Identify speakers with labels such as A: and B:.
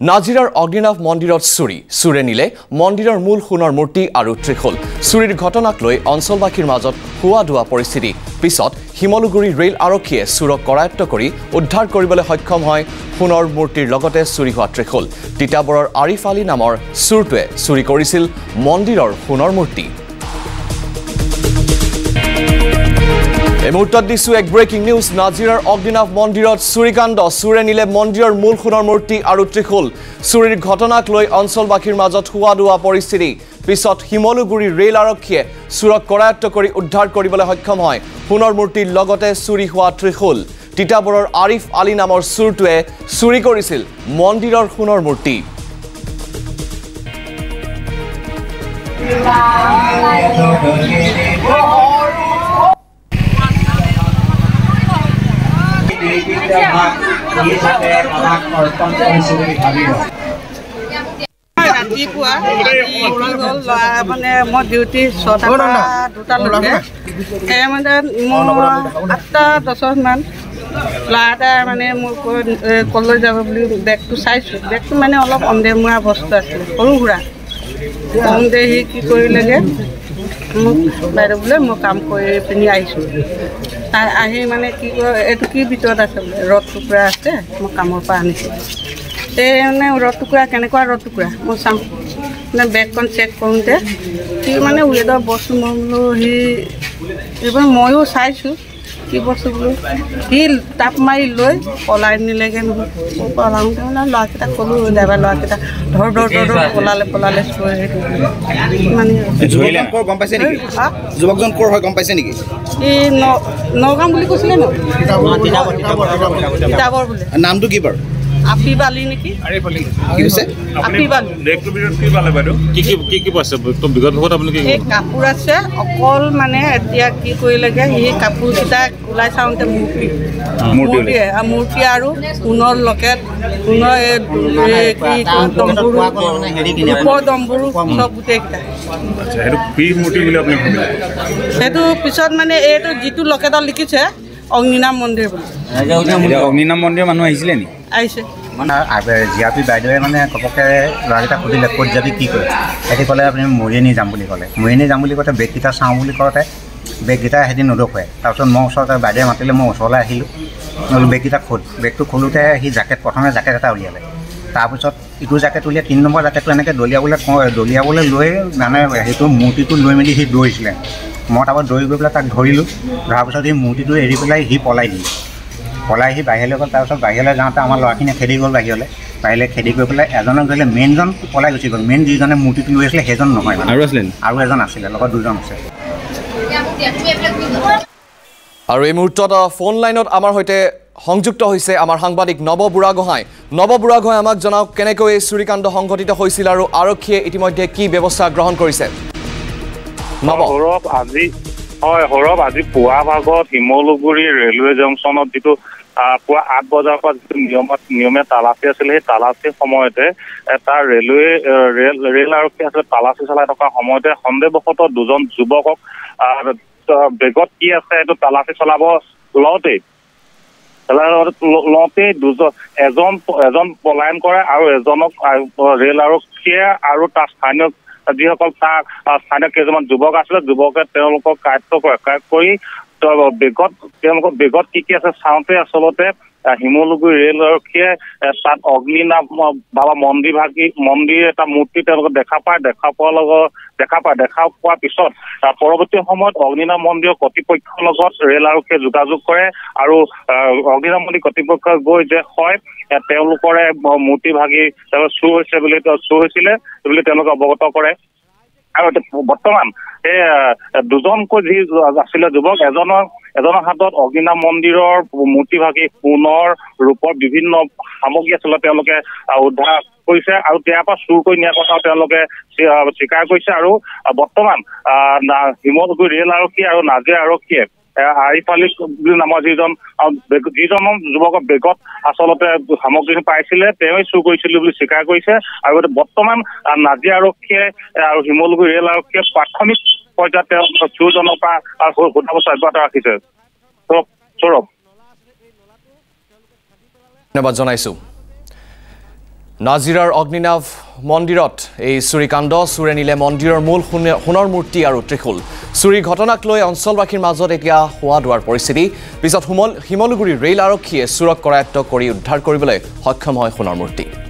A: নাজিৰাৰ অগ্নিনাভ মন্দিৰত চুৰে নিলে মন্দিৰৰ মূল সোণৰ মূৰ্তি আৰু ত্ৰিশূল চুৰিৰ ঘটনাক লৈ অঞ্চলবাসীৰ মাজত হুৱা দুৱা পৰিস্থিতি পিছত শিমলুগুৰি ৰেল আৰক্ষীয়ে চুৰক কৰায়ত্ব কৰি উদ্ধাৰ কৰিবলৈ সক্ষম হয় সোণৰ মূৰ্তিৰ লগতে চুৰি হোৱা ত্ৰিশূল তিতাবৰৰ আৰিফ আলী নামৰ চুৰটোৱে চুৰি কৰিছিল মন্দিৰৰ সোণৰ মূৰ্তি এই মুহূৰ্তত দিছো এক ব্ৰেকিং নিউজ নাজিৰাৰ অগ্নিনাভ মন্দিৰত চুৰিকাণ্ড চুৰে নিলে মন্দিৰৰ মূল সোণৰ মূৰ্তি আৰু ত্ৰিশূল চুৰিৰ ঘটনাক লৈ অঞ্চলবাসীৰ মাজত হুৱা দুৱা পৰিস্থিতি পিছত শিমলুগুৰি ৰেল আৰক্ষীয়ে চুৰক কৰায়ত্ব কৰি উদ্ধাৰ কৰিবলৈ সক্ষম হয় সোণৰ মূৰ্তিৰ লগতে চুৰি হোৱা ত্ৰিশূল তিতাবৰৰ আৰিফ আলী নামৰ চুৰটোৱে চুৰি কৰিছিল মন্দিৰৰ সোণৰ মূৰ্তি
B: ৰাতিপুৱা মানে মই ডিউটি 6টা পৰা 2টালৈকে মানে মোৰ 8:10 মান ল'ৰা মানে মোক কলৈ যাব বুলি বেগটো চাইছোঁ বেগটো মানে অলপ অন্ধেমুৱা বস্তু আছিলে সৰু সুৰা কওঁতে সি কি কৰিলেগৈ মোক বাইদেউ বোলে মই কাম কৰি পিনি আহিছোঁ আহি মানে কি কয় এইটো কি ভিতৰত আছে বোলে ৰদ টুকুৰা আছে মই কামৰ পৰা আনিছোঁ এই মানে ৰদ টুকুৰা কেনেকুৱা ৰদ টুকুৰা মই চাওঁ মানে বেগখন চেক কৰোঁতে সি মানে ৱেডৰ বস্তু মই বোলো সি এইবাৰ ময়ো চাইছোঁ কি বস্তু বোলো সি টাপ মাৰি লৈ পলাই নিলেগৈ নহয় পলাওঁতে মানে ল'ৰাকেইটাক ক'লোঁ ড্ৰাইভাৰ ল'ৰাকেইটা ধৰ পলালে মানে
C: যুৱকজন ক'ৰ হয় গম পাইছে নেকি
B: এই নগাঁও বুলি কৈছিলে ন তিতাবৰ বোলে
C: নামটো কি বাৰু
B: আফিফ আলী নেকি
C: কি হৈছে
B: আফিফ আলী এই কাপোৰ আছে অকল মানে এতিয়া কি কৰিলেগৈ সেই কাপোৰকেইটা ওলাই চাওঁতে মূৰ্তি আৰু সোণৰ লকেট সোণৰ ওপৰ দম্বৰু চব গোটেইকেইটা সেইটো পিছত মানে এইটো যিটো লকেটত লিখিছে অগ্নিনাভ মন্দিৰ বুলি
D: অগ্নিনাভ মন্দিৰৰ মানুহ আহিছিলে নেকি
B: আহিছে
D: মানে জিয়াপি বাইদেৱে মানে ঘপককৈ ল'ৰাকেইটা সুধিলে ক'ত যাবি কি কৰে সিহঁতি ক'লে আপুনি মৰিয়নি যাম বুলি ক'লে মৰিয়নি যাম বুলি কওঁতে বেগকেইটা চাওঁ বুলি কওঁতে বেগকেইটা সিহঁতি নদখুৱাই তাৰপিছত মই ওচৰতে বাইদেৱে মাতিলে মই ওচৰলৈ আহিলোঁ নহ'লে বেগকেইটা খোল বেগটো খোলোতে সি প্ৰথমে জেকেট এটা উলিয়ালে তাৰপিছত ইটো জেকেট উলিয়াই 3 নম্বৰ জেকেটটো এনেকৈ দলিয়াবলৈ লৈ মানে সেইটো মূৰ্তিটো লৈ মেলি সি দৌৰিছিলে মই তাৰপৰা দৌৰি গৈ পেলাই তাক ধৰিলোঁ ধৰাৰ পিছত সেই মূৰ্তিটো এৰি পেলাই সি পলাই দিলে পলাই সি বাহিৰলৈ গ'ল তাৰপিছত বাহিৰলৈ যাওঁতে আমাৰ ল'ৰাখিনিয়ে খেদি গ'ল বাহিৰলৈ খেদি গৈ পেলাই এজনক ধৰিলে মেইনজন পলাই গুচি গ'ল মেইন যিজনে মূৰ্তিটো লৈ আছিলে সেইজন নহয় মানে আৰু এজন আছিলে লগত 2জন আছে
A: আৰু এই মুহূৰ্তত ফোন লাইনত আমাৰ সৈতে সংযুক্ত হৈছে আমাৰ সাংবাদিক নৱ বুঢ়াগোহাঁই আমাক জনাওক কেনেকৈ এই চুৰিকাণ্ড সংঘটিত হৈছিল আৰু আৰক্ষীয়ে ইতিমধ্যে কি ব্যৱস্থা গ্ৰহণ কৰিছে
E: সৌৰভ আজি পুৱা ভাগত শিমলুগুৰি ৰেলৱে জংচনত যিটো পুৱা 8 বজাৰ পৰা যিটো নিয়মে তালাচী আছিলে সেই তালাচীৰ সময়তে এটা ৰেল আৰক্ষী আছিলে তালাচী চলাই থকা সময়তে সন্দেহবশতঃ 2জন যুৱকক বেগত কি আছে এইটো তালাচী চলাব লওঁতেই এজন পলায়ন কৰে আৰু এজনক ৰেল আৰক্ষীয়ে আৰু তাৰ স্থানীয় যিসকল স্থানীয় কেইজনমান যুৱক আছিলে যুৱকে তেওঁলোকক কাৰ্য কৰি তেওঁলোকৰ বেগত কি আছে চাওঁতে আচলতে শিমলুগুৰি ৰেল আৰক্ষীয়ে তাত অগ্নিনাভ বাবা মন্দিৰ এটা মূৰ্তি তেওঁলোকে দেখা পোৱাৰ পিছত পৰৱৰ্তী সময়ত অগ্নিনাভ মন্দিৰৰ কৰ্তৃপক্ষৰ লগত ৰেল আৰক্ষীয়ে যোগাযোগ কৰে আৰু অগ্নিনাভ মন্দিৰ কৰ্তৃপক্ষ গৈ যে হয় তেওঁলোকৰে মূৰ্তি ভাগি চুৰ হৈছিলে বুলি তেওঁলোকে অৱগত কৰে আৰু বৰ্তমান এই 2জনকৈ যি আছিলে যুৱক এজনৰ হাতত অগ্নিনাভ মন্দিৰৰ মূৰ্তি ভাগি সোণৰ ৰূপৰ বিভিন্ন সামগ্ৰী আচলতে তেওঁলোকে উদ্ধাৰ কৰিছে আৰু ইয়াৰ পৰা চুৰ কৰি নিয়াৰ কথাও তেওঁলোকে স্বীকাৰ কৰিছে আৰু বৰ্তমান শিমলুগুৰি ৰেল আৰক্ষী আৰু নাজিৰা আৰক্ষীয়ে আৰিফ আলী বুলি নামৰ যিজন যুৱকৰ বেগত আচলতে সামগ্ৰী পাইছিলে তেওঁই চুৰ কৰিছিল বুলি স্বীকাৰ কৰিছে আৰু বৰ্তমান নাজিৰা আৰক্ষীয়ে আৰু শিমলুগুৰি ৰেল আৰক্ষীয়ে প্ৰাথমিক পৰ্যায়ত তেওঁ চুৰজনৰ পৰা সোধা পোছা অব্যাহত ৰাখিছে সৌৰভ
A: ধন্যবাদ জনাইছো নাজিৰাৰ অগ্নিনাভ মন্দিৰত এই চুৰিকাণ্ড চুৰে নিলে মন্দিৰৰ মূল সোণৰ মূৰ্তি আৰু ত্ৰিশূল চুৰিৰ ঘটনাক লৈ অঞ্চলবাসীৰ মাজত এতিয়া হোৱা দুৱাৰ পৰিস্থিতি পিছত শিমলুগুৰি ৰেল আৰক্ষীয়ে চুৰক কৰায়ত্ব কৰি উদ্ধাৰ কৰিবলৈ সক্ষম হয় সোণৰ মূৰ্তি